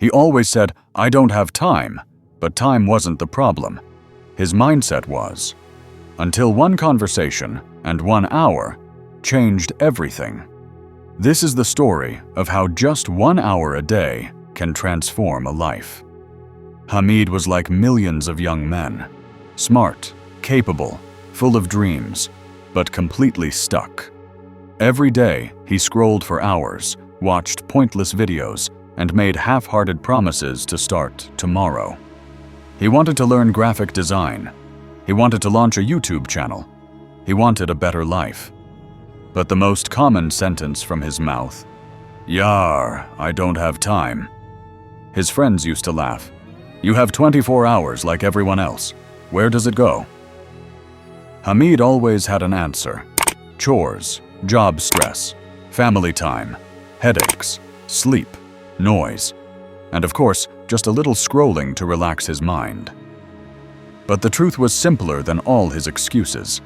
He always said, "I don't have time," but time wasn't the problem. His mindset was. Until one conversation and 1 hour changed everything. This is the story of how just 1 hour a day can transform a life. Hamid was like millions of young men, smart, capable, full of dreams, but completely stuck. Every day, he scrolled for hours, watched pointless videos, and made half-hearted promises to start tomorrow. He wanted to learn graphic design. He wanted to launch a YouTube channel. He wanted a better life. But the most common sentence from his mouth, "Yar, I don't have time." His friends used to laugh. "You have 24 hours like everyone else. Where does it go?" Hamid always had an answer. Chores, job stress, family time, headaches, sleep, noise, and of course, just a little scrolling to relax his mind. But the truth was simpler than all his excuses.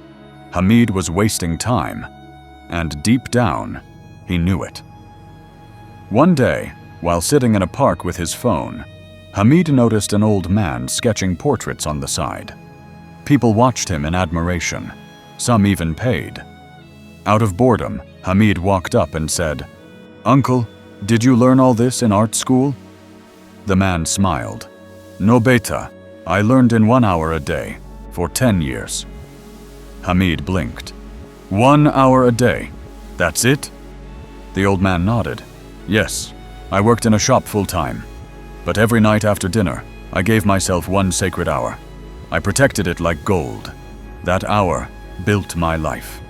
Hamid was wasting time, and deep down, he knew it. One day, while sitting in a park with his phone, Hamid noticed an old man sketching portraits on the side. People watched him in admiration. Some even paid. Out of boredom, Hamid walked up and said, "Uncle, did you learn all this in art school?" The man smiled. "No beta, I learned in 1 hour a day, for 10 years. Hamid blinked. 1 hour a day, that's it? The old man nodded. "Yes, I worked in a shop full-time. But every night after dinner, I gave myself 1 sacred hour. I protected it like gold. That hour built my life."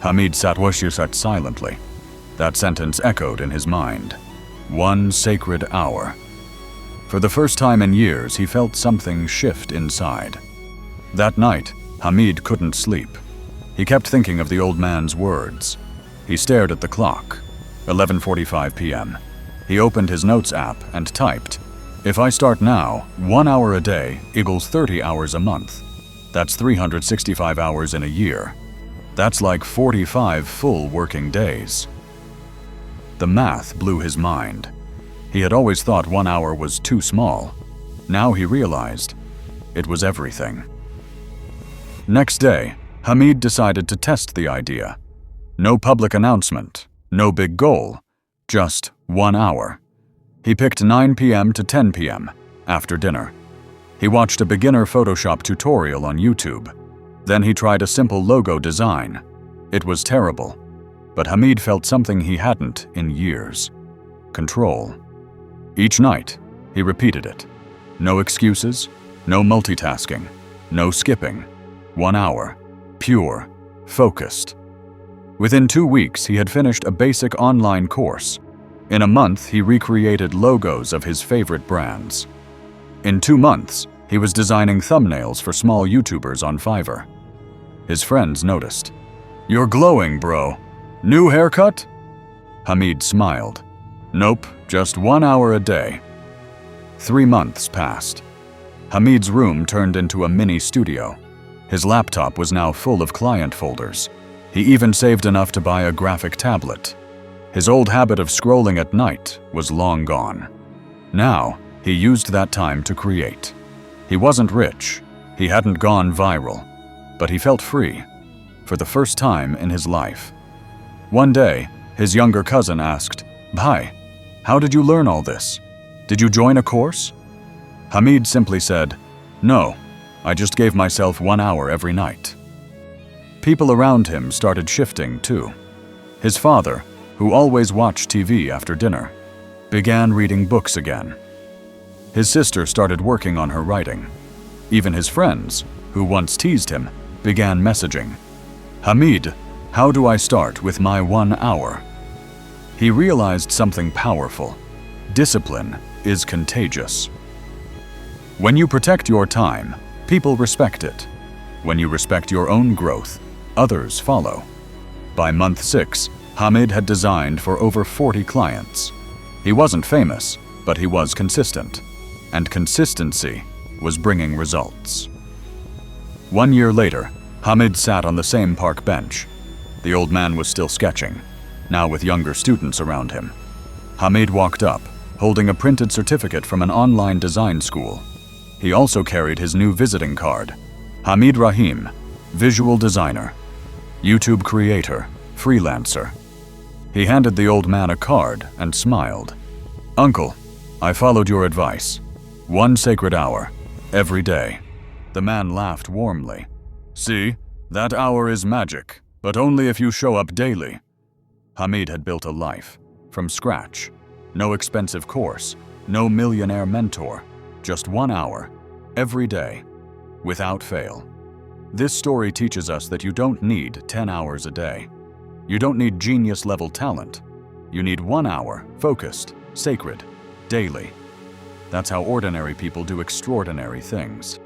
Hamid sat silently. That sentence echoed in his mind. 1 sacred hour. For the first time in years, he felt something shift inside. That night, Hamid couldn't sleep. He kept thinking of the old man's words. He stared at the clock. 11:45 p.m. He opened his notes app and typed, "If I start now, 1 hour a day equals 30 hours a month. That's 365 hours in a year. That's like 45 full working days." The math blew his mind. He had always thought 1 hour was too small. Now he realized it was everything. Next day, Hamid decided to test the idea. No public announcement, no big goal, just 1 hour. He picked 9 p.m. to 10 p.m. after dinner. He watched a beginner Photoshop tutorial on YouTube. Then he tried a simple logo design. It was terrible, but Hamid felt something he hadn't in years: control. Each night, he repeated it. No excuses, no multitasking, no skipping. 1 hour, pure, focused. Within 2 weeks, he had finished a basic online course. In a month, he recreated logos of his favorite brands. In 2 months, he was designing thumbnails for small YouTubers on Fiverr. His friends noticed. "You're glowing, bro. New haircut?" Hamid smiled. "Nope, just 1 hour a day." 3 months passed. Hamid's room turned into a mini studio. His laptop was now full of client folders. He even saved enough to buy a graphic tablet. His old habit of scrolling at night was long gone. Now, he used that time to create. He wasn't rich. He hadn't gone viral. But he felt free, for the first time in his life. One day, his younger cousin asked, "Bhai, how did you learn all this? Did you join a course?" Hamid simply said, "No, I just gave myself 1 hour every night." People around him started shifting too. His father, who always watched TV after dinner, began reading books again. His sister started working on her writing. Even his friends, who once teased him, began messaging, "Hamid, how do I start with my 1 hour?" He realized something powerful. Discipline is contagious. When you protect your time, people respect it. When you respect your own growth, others follow. By month 6, Hamid had designed for over 40 clients. He wasn't famous, but he was consistent. And consistency was bringing results. 1 year later, Hamid sat on the same park bench. The old man was still sketching, now with younger students around him. Hamid walked up, holding a printed certificate from an online design school. He also carried his new visiting card. Hamid Rahim, visual designer, YouTube creator, freelancer. He handed the old man a card and smiled. "Uncle, I followed your advice. 1 sacred hour, every day." The man laughed warmly. "See, that hour is magic, but only if you show up daily." Hamid had built a life, from scratch. No expensive course, no millionaire mentor, just 1 hour, every day, without fail. This story teaches us that you don't need 10 hours a day. You don't need genius-level talent. You need 1 hour, focused, sacred, daily. That's how ordinary people do extraordinary things.